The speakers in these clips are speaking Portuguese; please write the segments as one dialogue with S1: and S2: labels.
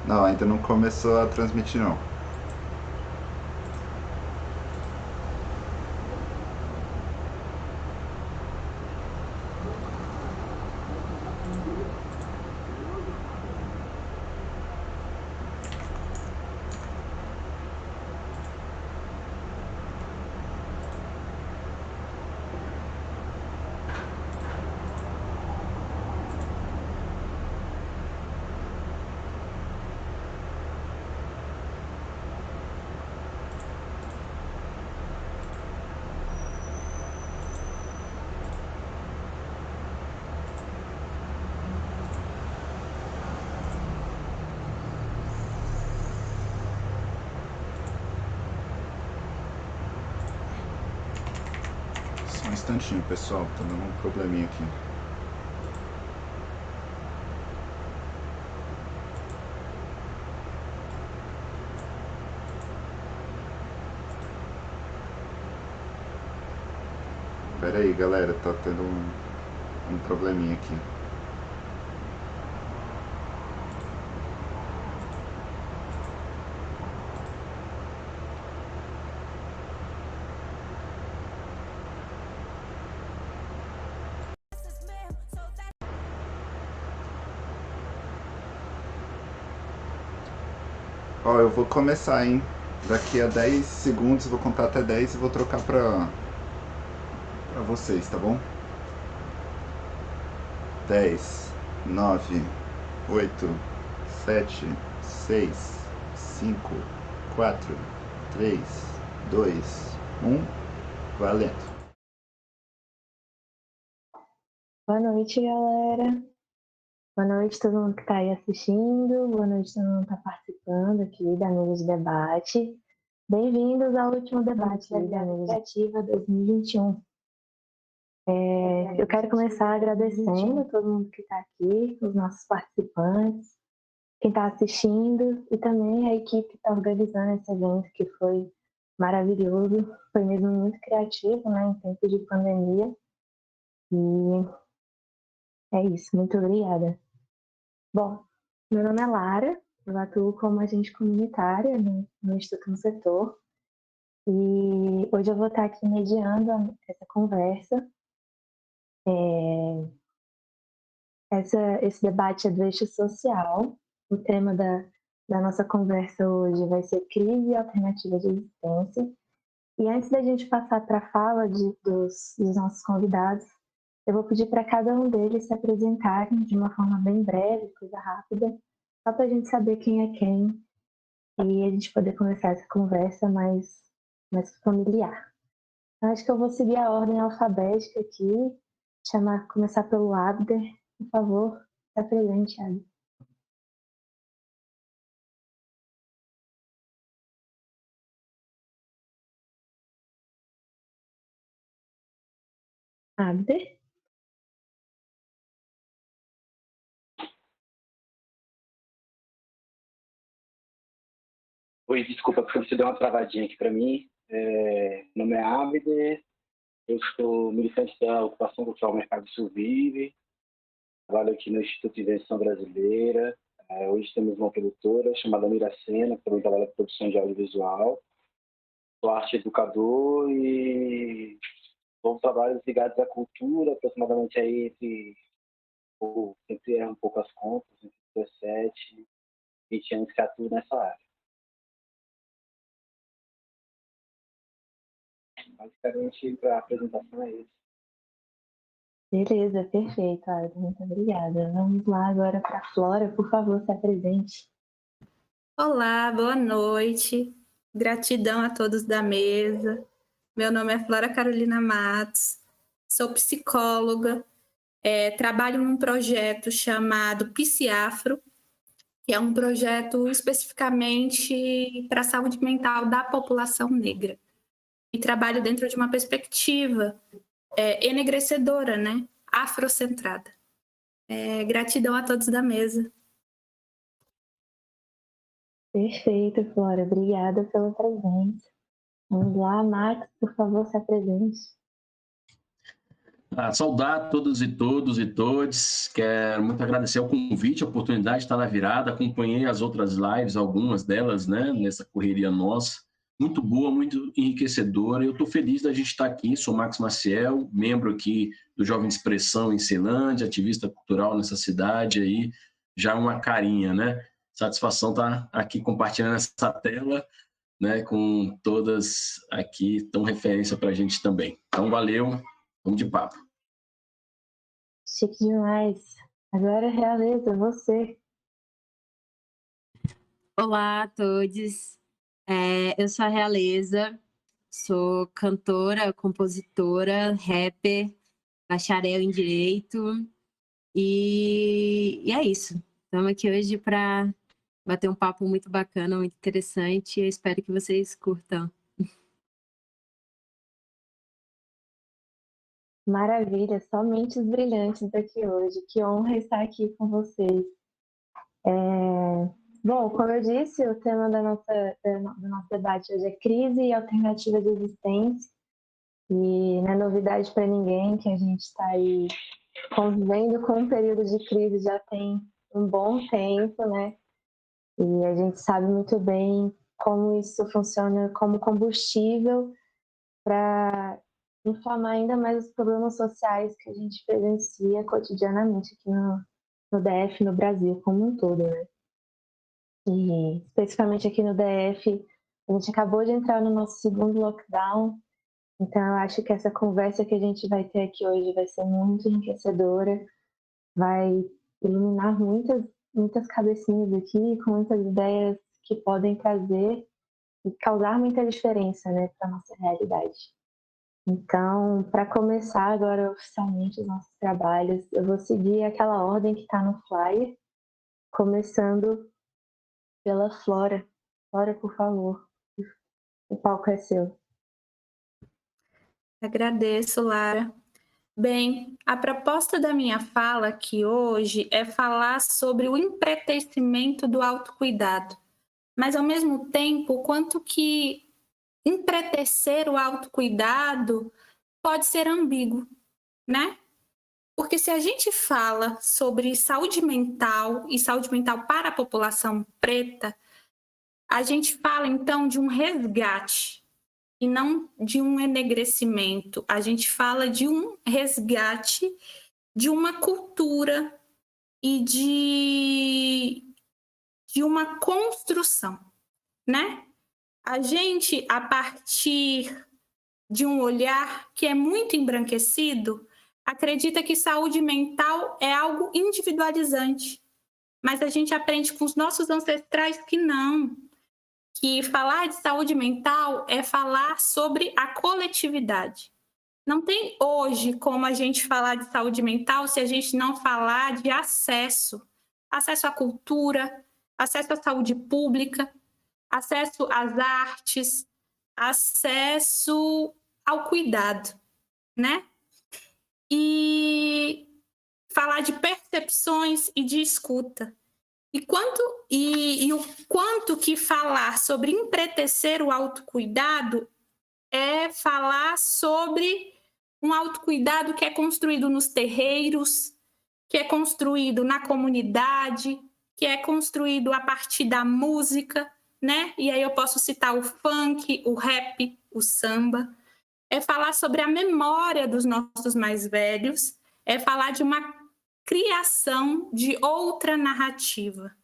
S1: Não, ainda não começou a transmitir não. Só um instantinho, pessoal, tá dando um probleminha aqui. Pera aí, galera, tá tendo um probleminha aqui. Ó, eu vou começar, hein? Daqui a 10 segundos, vou contar até 10 e vou trocar pra vocês, tá bom? 10, 9, 8, 7, 6, 5, 4, 3, 2, 1, valendo!
S2: Boa noite, galera. Boa noite todo mundo que está aí assistindo. Boa noite todo mundo que está participando aqui da mesa de debate. Bem-vindos ao último debate da Vida Criativa 2021. Eu quero começar agradecendo a todo mundo que está aqui, os nossos participantes, quem está assistindo e também a equipe que está organizando esse evento, que foi maravilhoso. Foi mesmo muito criativo, né, em tempo de pandemia. E é isso, muito obrigada. Bom, meu nome é Lara, eu atuo como agente comunitária no Instituto No Setor e hoje eu vou estar aqui mediando essa conversa. Esse debate é do eixo social. O tema da nossa conversa hoje vai ser crise e alternativa de existência. E antes da gente passar para a fala dos nossos convidados, eu vou pedir para cada um deles se apresentarem de uma forma bem breve, coisa rápida, só para a gente saber quem é quem e a gente poder começar essa conversa mais familiar. Acho que eu vou seguir a ordem alfabética aqui, começar pelo Abder, por favor, se apresente, Abder. Abder?
S3: Oi, desculpa, porque você deu uma travadinha aqui para mim. Meu nome é Abder, eu sou militante da Ocupação Cultural Mercado Sul Vive, trabalho aqui no Instituto de Invenção Brasileira. Hoje temos uma produtora chamada Miracena, que também trabalha com produção de audiovisual. Sou arte educador e sou trabalhos ligados à cultura, aproximadamente aí sempre erro um pouco as contas, entre 17 e 20 anos que atuo nessa área. Basicamente, para a apresentação é isso.
S2: Beleza, perfeito, Abder, muito obrigada. Vamos lá agora para a Flora, por favor, se apresente.
S4: Olá, boa noite. Gratidão a todos da mesa. Meu nome é Flora Carolina Matos, sou psicóloga, trabalho num projeto chamado Psiafro, que é um projeto especificamente para a saúde mental da população negra. E trabalho dentro de uma perspectiva enegrecedora, né? Afrocentrada. Gratidão a todos da mesa.
S2: Perfeito, Flora. Obrigada pela presença. Vamos lá, Max, por favor, se apresente.
S5: Saudar todos e todos e todes. Quero muito agradecer o convite, a oportunidade de estar na virada. Acompanhei as outras lives, algumas delas, né, nessa correria nossa. Muito boa, muito enriquecedora. Eu estou feliz da gente estar aqui. Sou Max Maciel, membro aqui do Jovem Expressão em Ceilândia, ativista cultural nessa cidade aí. Já uma carinha, né? Satisfação estar aqui compartilhando essa tela, né, com todas aqui, tão referência para a gente também. Então, valeu. Vamos de papo.
S2: Chique demais. Agora, Realeza, você.
S6: Olá a todos. Eu sou a Realeza, sou cantora, compositora, rapper, bacharel em Direito. E é isso. Estamos aqui hoje para bater um papo muito bacana, muito interessante. Eu espero que vocês curtam.
S2: Maravilha, só mentes brilhantes aqui hoje. Que honra estar aqui com vocês. Bom, como eu disse, o tema do nosso debate hoje é crise e alternativa de existência. E não é novidade para ninguém que a gente está aí convivendo com um período de crise já tem um bom tempo, né? E a gente sabe muito bem como isso funciona como combustível para inflamar ainda mais os problemas sociais que a gente presencia cotidianamente aqui no DF, no Brasil como um todo, né? E especificamente aqui no DF, a gente acabou de entrar no nosso segundo lockdown, então eu acho que essa conversa que a gente vai ter aqui hoje vai ser muito enriquecedora, vai iluminar muitas cabecinhas aqui, com muitas ideias que podem trazer e causar muita diferença, né, para a nossa realidade. Então, para começar agora oficialmente os nossos trabalhos, eu vou seguir aquela ordem que está no flyer, começando pela Flora. Flora, por favor, o palco é seu.
S4: Agradeço, Lara. Bem, a proposta da minha fala aqui hoje é falar sobre o empretecimento do autocuidado, mas ao mesmo tempo, o quanto que empretecer o autocuidado pode ser ambíguo, né? Porque se a gente fala sobre saúde mental e saúde mental para a população preta, a gente fala então de um resgate e não de um enegrecimento. A gente fala de um resgate de uma cultura e de uma construção, né? A gente, a partir de um olhar que é muito embranquecido, acredita que saúde mental é algo individualizante. Mas a gente aprende com os nossos ancestrais que não. Que falar de saúde mental é falar sobre a coletividade. Não tem hoje como a gente falar de saúde mental se a gente não falar de acesso. Acesso à cultura, acesso à saúde pública, acesso às artes, acesso ao cuidado, né? E falar de percepções e de escuta. E o quanto que falar sobre empretecer o autocuidado é falar sobre um autocuidado que é construído nos terreiros, que é construído na comunidade, que é construído a partir da música, né? E aí eu posso citar o funk, o rap, o samba. É falar sobre a memória dos nossos mais velhos, é falar de uma criação de outra narrativa.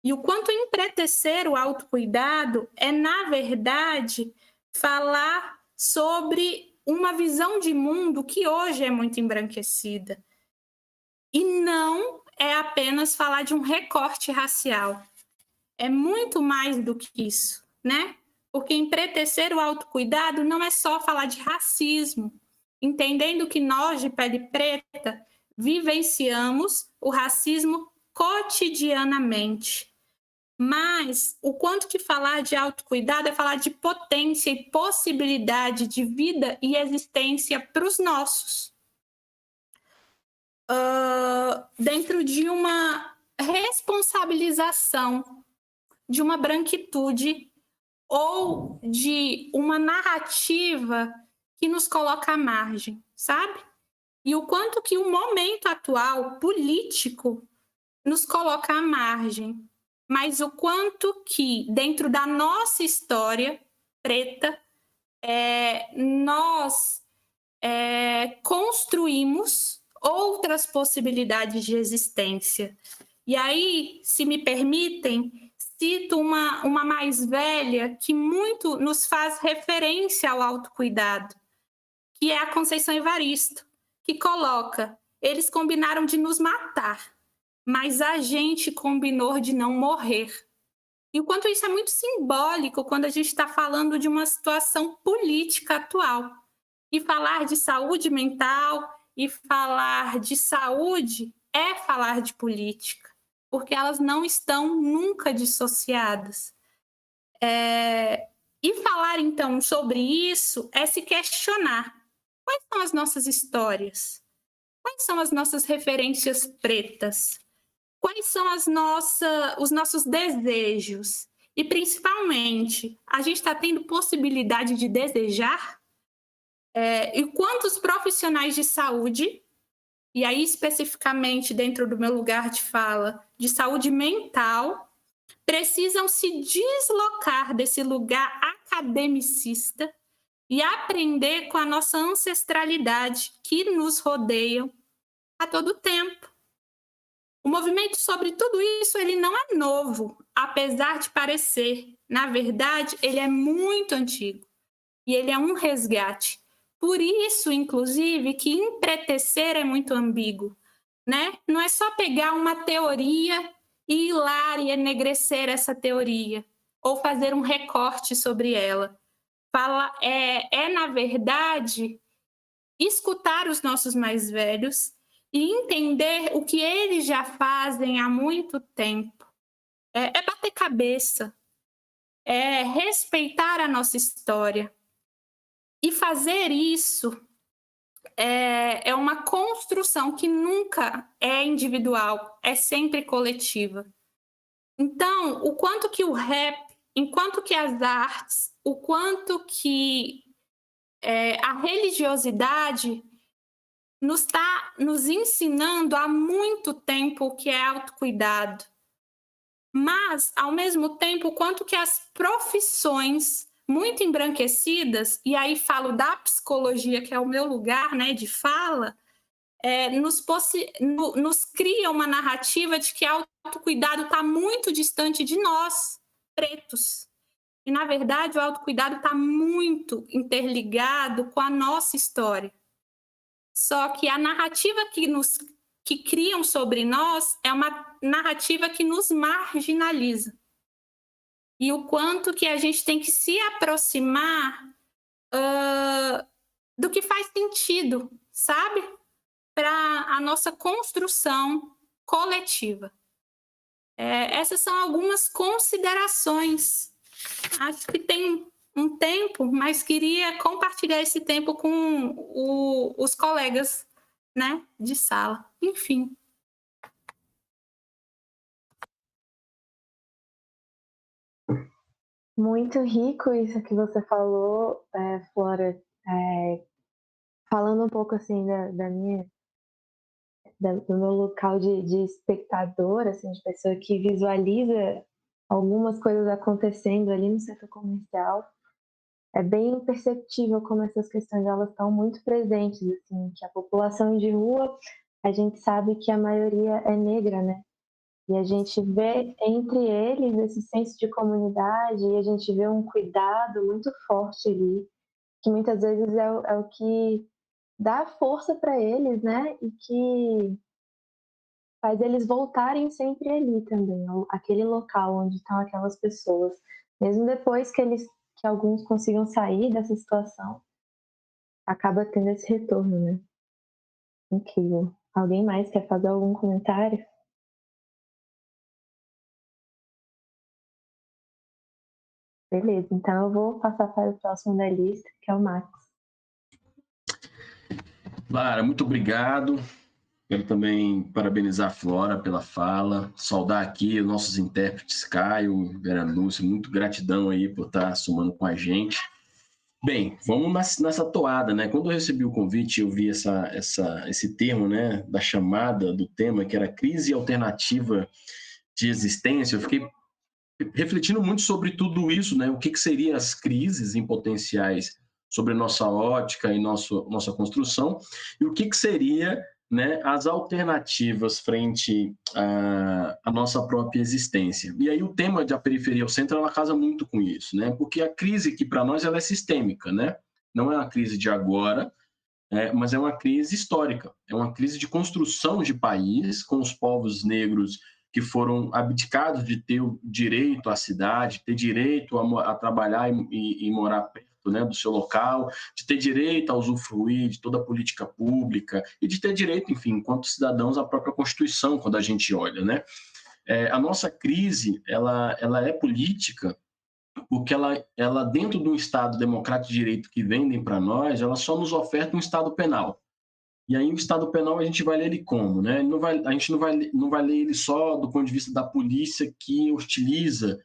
S4: E o quanto empretecer o autocuidado é, na verdade, falar sobre uma visão de mundo que hoje é muito embranquecida. E não é apenas falar de um recorte racial. É muito mais do que isso, né? Porque empretecer o autocuidado não é só falar de racismo, entendendo que nós, de pele preta, vivenciamos o racismo cotidianamente. Mas o quanto que falar de autocuidado é falar de potência e possibilidade de vida e existência para os nossos. Dentro de uma responsabilização de uma branquitude ou de uma narrativa que nos coloca à margem, sabe? e o quanto que o momento atual político nos coloca à margem, mas o quanto que, dentro da nossa história preta, nós construímos outras possibilidades de existência. E aí, se me permitem, cito uma mais velha que muito nos faz referência ao autocuidado, que é a Conceição Evaristo, que coloca: eles combinaram de nos matar, mas a gente combinou de não morrer. E o quanto isso é muito simbólico quando a gente está falando de uma situação política atual. E falar de saúde mental e falar de saúde é falar de política, porque elas não estão nunca dissociadas. E falar, então, sobre isso é se questionar: quais são as nossas histórias? Quais são as nossas referências pretas? Quais são os nossos desejos? E, principalmente, a gente está tendo possibilidade de desejar? E quantos profissionais de saúde, e aí especificamente dentro do meu lugar de fala, de saúde mental, precisam se deslocar desse lugar academicista e aprender com a nossa ancestralidade que nos rodeia a todo tempo. O movimento sobre tudo isso, ele não é novo, apesar de parecer. Na verdade, ele é muito antigo e ele é um resgate. Por isso, inclusive, que empretecer é muito ambíguo, né? Não é só pegar uma teoria e ir lá e enegrecer essa teoria ou fazer um recorte sobre ela. Na verdade, escutar os nossos mais velhos e entender o que eles já fazem há muito tempo. É bater cabeça, é respeitar a nossa história. E fazer isso é uma construção que nunca é individual, é sempre coletiva. Então, o quanto que o rap, enquanto que as artes, o quanto que a religiosidade nos está nos ensinando há muito tempo o que é autocuidado. Mas, ao mesmo tempo, o quanto que as profissões muito embranquecidas, e aí falo da psicologia, que é o meu lugar, né, de fala, nos cria uma narrativa de que o autocuidado está muito distante de nós, pretos. E, na verdade, o autocuidado está muito interligado com a nossa história. Só que a narrativa que criam sobre nós é uma narrativa que nos marginaliza. E o quanto que a gente tem que se aproximar do que faz sentido, sabe? Para a nossa construção coletiva. Essas são algumas considerações. Acho que tem um tempo, mas queria compartilhar esse tempo com os colegas, né, de sala. Enfim.
S2: Muito rico isso que você falou, Flora. Falando um pouco assim do meu local de espectador, assim, de pessoa que visualiza algumas coisas acontecendo ali no setor comercial, é bem perceptível como essas questões elas estão muito presentes, assim, que a população de rua, a gente sabe que a maioria é negra, né? E a gente vê entre eles esse senso de comunidade e a gente vê um cuidado muito forte ali, que muitas vezes é o que dá força para eles, né? E que faz eles voltarem sempre ali também, aquele local onde estão aquelas pessoas. Mesmo depois que alguns consigam sair dessa situação, acaba tendo esse retorno, né? Incrível. Alguém mais quer fazer algum comentário? Beleza, então eu vou passar para o próximo da lista, que é o Max.
S5: Lara, muito obrigado. Quero também parabenizar a Flora pela fala, saudar aqui os nossos intérpretes, Caio, Vera Lúcia, muito gratidão aí por estar somando com a gente. Bem, vamos nessa toada, né? Quando eu recebi o convite, eu vi esse termo, né, da chamada do tema, que era crise alternativa de existência. Eu fiquei refletindo muito sobre tudo isso, né? O que seriam as crises em potenciais sobre a nossa ótica e nossa construção, e o que seria, né, as alternativas frente à nossa própria existência. E aí o tema da periferia ao centro, ela casa muito com isso, né? Porque a crise aqui para nós ela é sistêmica, né? Não é uma crise de agora, mas é uma crise histórica, é uma crise de construção de país com os povos negros que foram abdicados de ter o direito à cidade, ter direito a trabalhar e morar perto, né, do seu local, de ter direito a usufruir de toda a política pública e de ter direito, enfim, enquanto cidadãos, à própria Constituição, quando a gente olha, né? A nossa crise, ela é política porque ela dentro do Estado democrático de direito que vendem para nós, ela só nos oferta um Estado penal. E aí o Estado penal a gente vai ler ele como, né? A gente não vai ler ele só do ponto de vista da polícia que hostiliza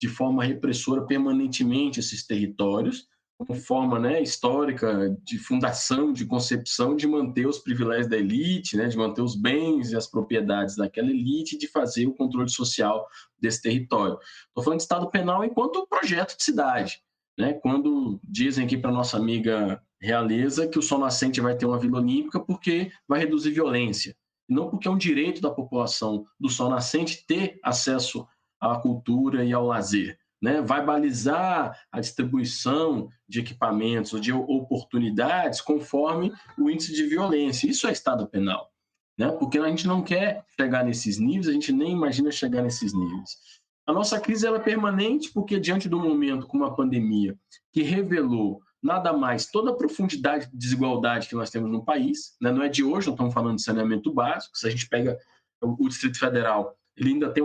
S5: de forma repressora permanentemente esses territórios, como forma, né, histórica de fundação, de concepção, de manter os privilégios da elite, né, de manter os bens e as propriedades daquela elite, de fazer o controle social desse território. Estou falando de Estado penal enquanto projeto de cidade, né? Quando dizem aqui para nossa amiga Realeza que o Sol Nascente vai ter uma Vila Olímpica porque vai reduzir violência, e não porque é um direito da população do Sol Nascente ter acesso à cultura e ao lazer, né? Vai balizar a distribuição de equipamentos, de oportunidades conforme o índice de violência. Isso é Estado penal, né? Porque a gente não quer chegar nesses níveis, a gente nem imagina chegar nesses níveis. A nossa crise ela é permanente porque, diante de um momento como a pandemia, que revelou nada mais toda a profundidade de desigualdade que nós temos no país, né? Não é de hoje, nós estamos falando de saneamento básico. Se a gente pega o Distrito Federal, ele ainda tem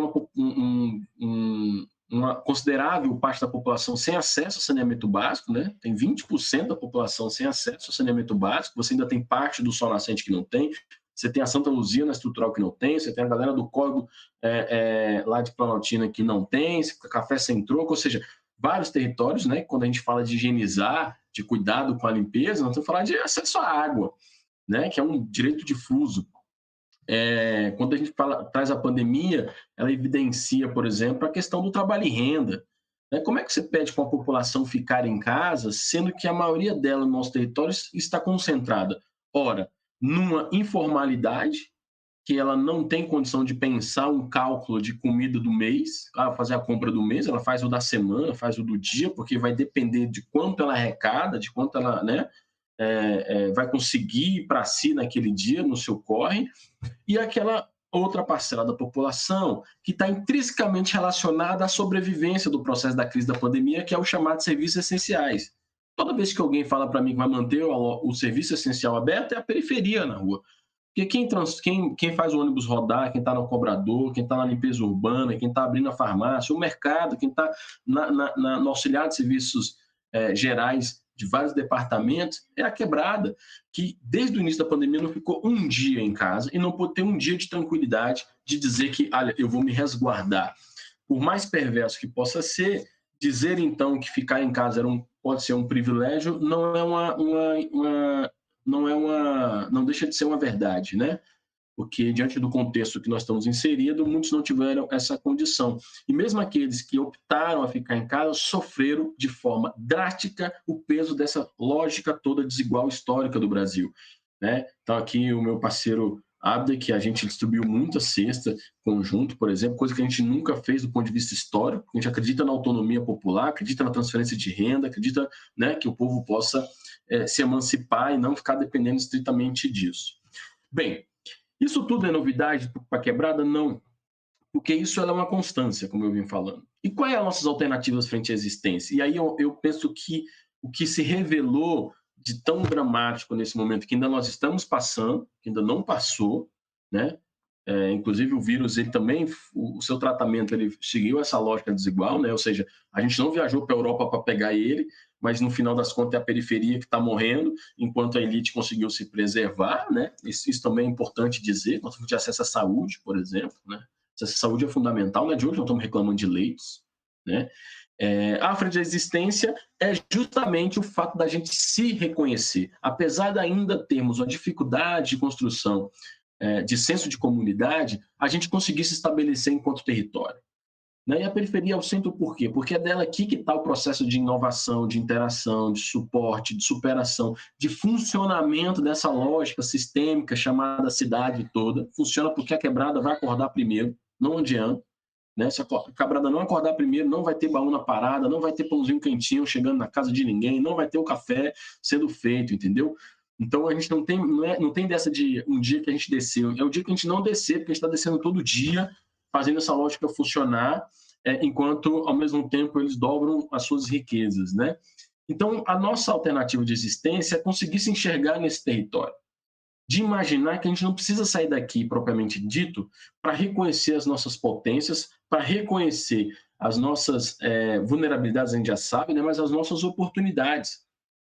S5: uma considerável parte da população sem acesso ao saneamento básico, né? Tem 20% da população sem acesso ao saneamento básico, você ainda tem parte do Sol Nascente que não tem, você tem a Santa Luzia na estrutural que não tem, você tem a galera do Código lá de Planaltina que não tem, Café Sem Troco, ou seja, vários territórios, né? Quando a gente fala de higienizar, de cuidado com a limpeza, nós estamos falando de acesso à água, né? Que é um direito difuso. Quando a gente traz a pandemia, ela evidencia, por exemplo, a questão do trabalho e renda. Né? Como é que você pede para a população ficar em casa, sendo que a maioria dela no nosso território está concentrada, ora, numa informalidade, que ela não tem condição de pensar um cálculo de comida do mês, fazer a compra do mês, ela faz o da semana, faz o do dia, porque vai depender de quanto ela arrecada, de quanto ela, né, vai conseguir ir para si naquele dia, no seu corre, e aquela outra parcela da população que está intrinsecamente relacionada à sobrevivência do processo da crise da pandemia, que é o chamado serviços essenciais. Toda vez que alguém fala para mim que vai manter o serviço essencial aberto, é a periferia na rua. Porque quem faz o ônibus rodar, quem está no cobrador, quem está na limpeza urbana, quem está abrindo a farmácia, o mercado, quem está no auxiliar de serviços gerais de vários departamentos, é a quebrada, que desde o início da pandemia não ficou um dia em casa e não pôde ter um dia de tranquilidade de dizer que, olha, eu vou me resguardar. Por mais perverso que possa ser, dizer então que ficar em casa pode ser um privilégio não deixa de ser uma verdade, né? Porque diante do contexto que nós estamos inseridos, muitos não tiveram essa condição. E mesmo aqueles que optaram a ficar em casa sofreram de forma drástica o peso dessa lógica toda desigual histórica do Brasil, né? Então aqui o meu parceiro Abder, que a gente distribuiu muita cesta conjunto, por exemplo, coisa que a gente nunca fez do ponto de vista histórico. A gente acredita na autonomia popular, acredita na transferência de renda, acredita, né, que o povo possa se emancipar e não ficar dependendo estritamente disso. Bem, isso tudo é novidade para a quebrada? Não, porque isso é uma constância, como eu vim falando. E quais são as nossas alternativas frente à existência? E aí eu penso que o que se revelou de tão dramático nesse momento, que ainda nós estamos passando, que ainda não passou, né? Inclusive o vírus, ele também, o seu tratamento, ele seguiu essa lógica desigual, né? Ou seja, a gente não viajou para a Europa para pegar ele, mas no final das contas é a periferia que está morrendo, enquanto a elite conseguiu se preservar, né? Isso também é importante dizer. Nós temos de acesso à saúde, por exemplo, né? Acesso à saúde é fundamental, né? De hoje nós estamos reclamando de leitos, né? A frente da existência é justamente o fato da gente se reconhecer. Apesar de ainda termos uma dificuldade de construção de senso de comunidade, a gente conseguir se estabelecer enquanto território. E a periferia é o centro por quê? Porque é dela aqui que está o processo de inovação, de interação, de suporte, de superação, de funcionamento dessa lógica sistêmica chamada cidade toda. Funciona porque a quebrada vai acordar primeiro, não adianta. Se a quebrada não acordar primeiro, não vai ter baú na parada, não vai ter pãozinho quentinho chegando na casa de ninguém, não vai ter o café sendo feito, entendeu? Então a gente não tem dessa de um dia que a gente desceu, é o dia que a gente não descer, porque a gente está descendo todo dia, fazendo essa lógica funcionar, enquanto ao mesmo tempo eles dobram as suas riquezas, né? Então a nossa alternativa de existência é conseguir se enxergar nesse território, de imaginar que a gente não precisa sair daqui, propriamente dito, para reconhecer as nossas potências, para reconhecer as nossas vulnerabilidades, a gente já sabe, né? Mas as nossas oportunidades.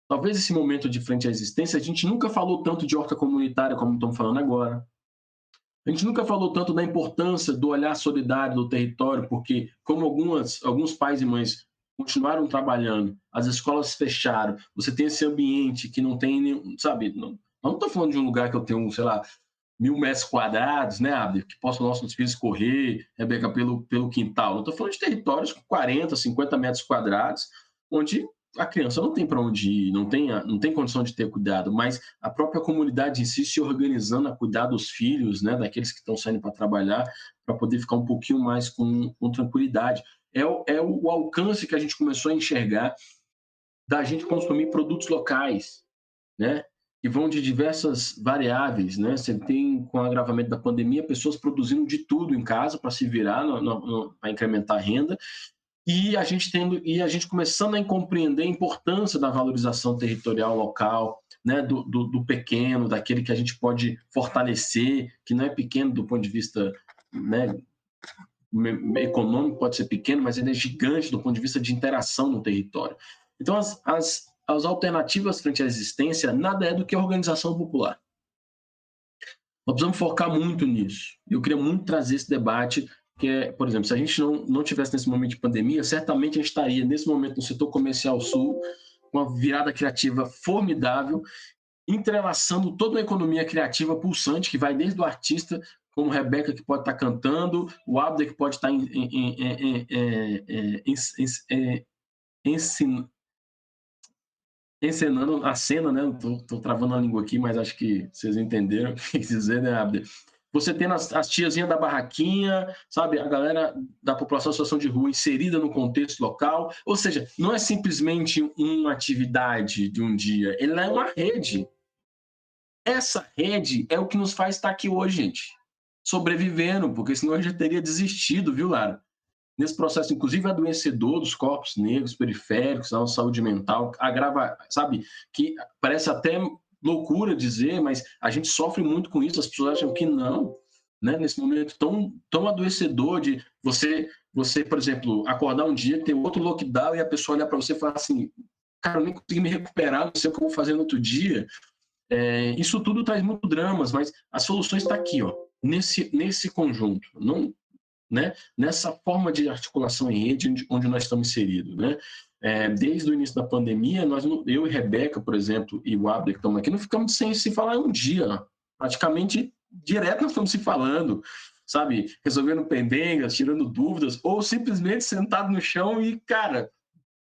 S5: Talvez esse momento de frente à existência, a gente nunca falou tanto de horta comunitária como estamos falando agora. A gente nunca falou tanto da importância do olhar solidário do território, porque como alguns pais e mães continuaram trabalhando, as escolas fecharam, você tem esse ambiente que não tem nenhum, sabe... Não estou falando de um lugar que eu tenho, sei lá, 1.000 metros quadrados, né, Abner, que possam nossos filhos correr, Rebeca, pelo quintal. Não estou falando de territórios com 40, 50 metros quadrados, onde a criança não tem para onde ir, não tem condição de ter cuidado, mas a própria comunidade em si se organizando a cuidar dos filhos, né, daqueles que estão saindo para trabalhar, para poder ficar um pouquinho mais com tranquilidade. É o alcance que a gente começou a enxergar da gente consumir produtos locais, né? Que vão de diversas variáveis, né? Você tem, com o agravamento da pandemia, pessoas produzindo de tudo em casa para se virar, para incrementar a renda, e a gente começando a compreender a importância da valorização territorial local, né? Do pequeno, daquele que a gente pode fortalecer, que não é pequeno do ponto de vista, né, econômico, pode ser pequeno, mas ele é gigante do ponto de vista de interação no território. Então, as alternativas frente à existência nada é do que a organização popular. Nós precisamos focar muito nisso. Eu queria muito trazer esse debate, que por exemplo, se a gente não tivesse nesse momento de pandemia, certamente a gente estaria nesse momento no setor comercial sul, com uma virada criativa formidável, entrelaçando toda uma economia criativa pulsante, que vai desde o artista, como Rebeca, que pode estar cantando, o Abder, que pode estar encenando a cena, né? Tô travando a língua aqui, mas acho que vocês entenderam o que quis dizer, né, Abder? Você tendo as tiazinhas da barraquinha, sabe? A galera da população da situação de rua inserida no contexto local. Ou seja, não é simplesmente uma atividade de um dia, ela é uma rede. Essa rede é o que nos faz estar aqui hoje, gente. Sobrevivendo, porque senão a gente já teria desistido, viu, Lara? Nesse processo, inclusive, adoecedor dos corpos negros, periféricos, da saúde mental, agrava, sabe, que parece até loucura dizer, mas a gente sofre muito com isso, as pessoas acham que não, né? Nesse momento tão adoecedor de você, por exemplo, acordar um dia, ter outro lockdown e a pessoa olhar para você e falar assim, cara, eu nem consegui me recuperar, não sei o que eu vou fazer no outro dia. Isso tudo traz muito dramas, mas a solução está aqui, ó, nesse conjunto, não... Né? Nessa forma de articulação em rede onde nós estamos inseridos, né? Desde o início da pandemia, eu e Rebeca, por exemplo, e o Abder, que estamos aqui, não ficamos sem se falar um dia, praticamente direto nós estamos se falando, sabe? Resolvendo pendengas, tirando dúvidas, ou simplesmente sentado no chão e, cara,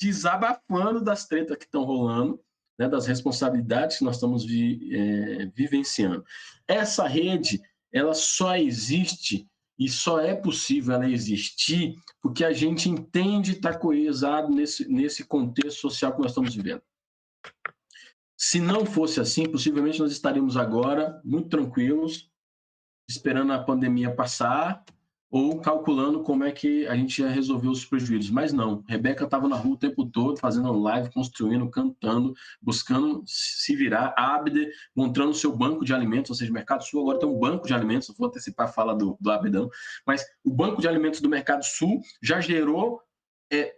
S5: desabafando das tretas que estão rolando, né? Das responsabilidades que nós estamos vivenciando. Essa rede, ela só existe e só é possível ela existir porque a gente entende estar coesado nesse contexto social que nós estamos vivendo. Se não fosse assim, possivelmente nós estaríamos agora muito tranquilos, esperando a pandemia passar ou calculando como é que a gente ia resolver os prejuízos. Mas não, Rebeca estava na rua o tempo todo, fazendo live, construindo, cantando, buscando se virar, Abder, montando o seu banco de alimentos, ou seja, o Mercado Sul agora tem um banco de alimentos, eu vou antecipar a fala do Abdão, mas o banco de alimentos do Mercado Sul já gerou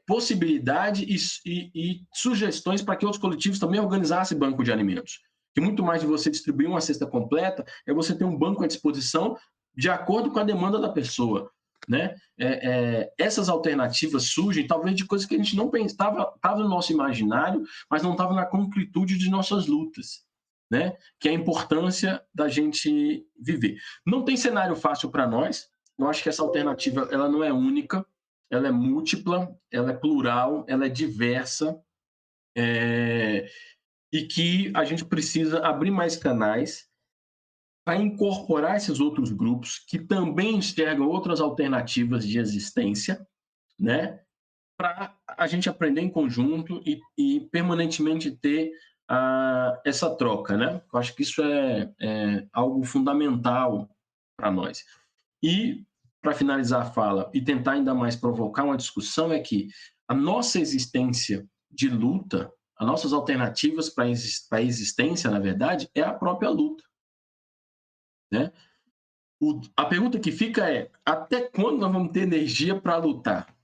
S5: possibilidade e sugestões para que outros coletivos também organizassem banco de alimentos. Que muito mais de você distribuir uma cesta completa, é você ter um banco à disposição de acordo com a demanda da pessoa. né? Essas alternativas surgem talvez de coisas que a gente não pensava, estava no nosso imaginário, mas não estava na concretude de nossas lutas, né? Que é a importância da gente viver. Não tem cenário fácil para nós. Eu acho que essa alternativa ela não é única, ela é múltipla, ela é plural, ela é diversa, e que a gente precisa abrir mais canais para incorporar esses outros grupos que também enxergam outras alternativas de existência, né? Para a gente aprender em conjunto e permanentemente ter essa troca, né? Eu acho que isso é algo fundamental para nós. E, para finalizar a fala e tentar ainda mais provocar uma discussão, é que a nossa existência de luta, as nossas alternativas para a existência, na verdade, é a própria luta, né? A pergunta que fica é: até quando nós vamos ter energia para lutar?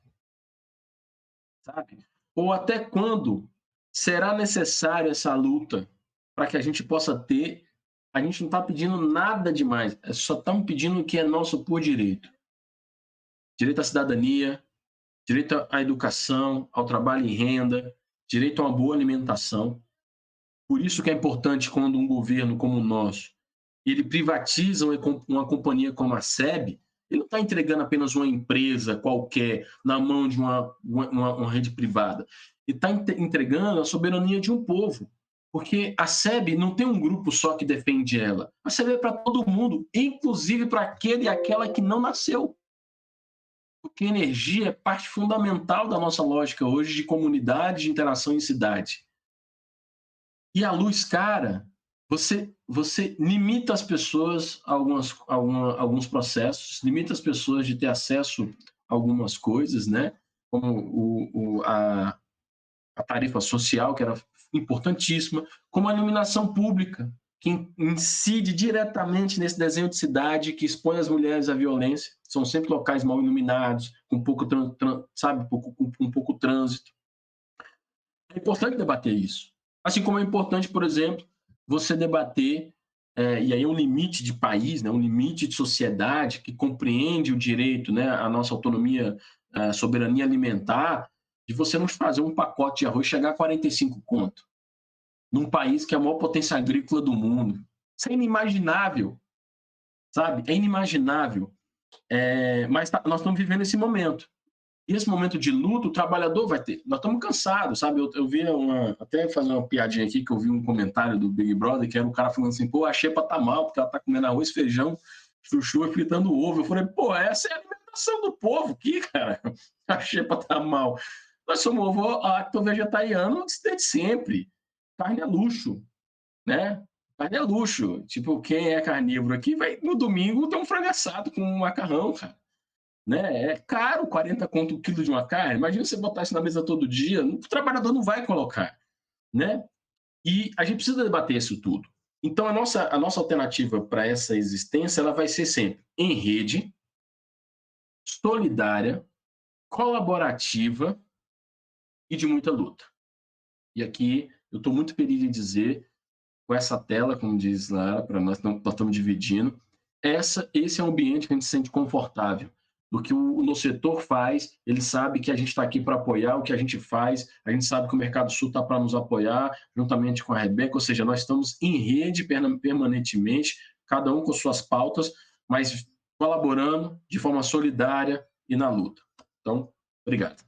S5: Sabe? Ou até quando será necessária essa luta para que a gente possa ter? A gente não está pedindo nada demais, só estamos pedindo o que é nosso por direito. Direito à cidadania, direito à educação, ao trabalho em renda, direito a uma boa alimentação. Por isso que é importante quando um governo como o nosso, ele privatiza uma companhia como a SEB, ele não está entregando apenas uma empresa qualquer na mão de uma rede privada. Ele está entregando a soberania de um povo. Porque a SEB não tem um grupo só que defende ela. A SEB é para todo mundo, inclusive para aquele e aquela que não nasceu. Porque energia é parte fundamental da nossa lógica hoje de comunidade, de interação em cidade. E a luz cara, você limita as pessoas a alguns processos, limita as pessoas de ter acesso a algumas coisas, né? Como a tarifa social, que era importantíssima, como a iluminação pública, que incide diretamente nesse desenho de cidade que expõe as mulheres à violência. São sempre locais mal iluminados, com pouco trânsito. É importante debater isso. Assim como é importante, por exemplo, você debater, e aí é um limite de país, né, um limite de sociedade que compreende o direito, né, a nossa autonomia, a soberania alimentar, de você não fazer um pacote de arroz chegar a 45 conto, num país que é a maior potência agrícola do mundo. Isso é inimaginável, sabe? É inimaginável. Mas nós estamos vivendo esse momento. E esse momento de luto, o trabalhador vai ter. Nós estamos cansados, sabe? Eu vi até fazer uma piadinha aqui, que eu vi um comentário do Big Brother, que era um cara falando assim: pô, a xepa tá mal, porque ela tá comendo arroz, feijão, chuchu e fritando ovo. Eu falei: pô, essa é a alimentação do povo aqui, cara. A xepa tá mal. Nós somos acto-vegetariano desde sempre. Carne é luxo, né? Carne é luxo. Tipo, quem é carnívoro aqui vai no domingo ter um frango assado com um macarrão, cara. Né? É caro, 40 conto o quilo de uma carne. Imagina você botar isso na mesa todo dia, o trabalhador não vai colocar, né? E a gente precisa debater isso tudo. Então, a nossa alternativa para essa existência, ela vai ser sempre em rede, solidária, colaborativa e de muita luta. E aqui eu estou muito feliz de dizer, com essa tela, como diz Lara, para nós estamos dividindo, esse é um ambiente que a gente se sente confortável. Do que o nosso setor faz, ele sabe que a gente está aqui para apoiar o que a gente faz, a gente sabe que o Mercado Sul está para nos apoiar, juntamente com a Rebeca, ou seja, nós estamos em rede permanentemente, cada um com suas pautas, mas colaborando de forma solidária e na luta. Então, obrigado.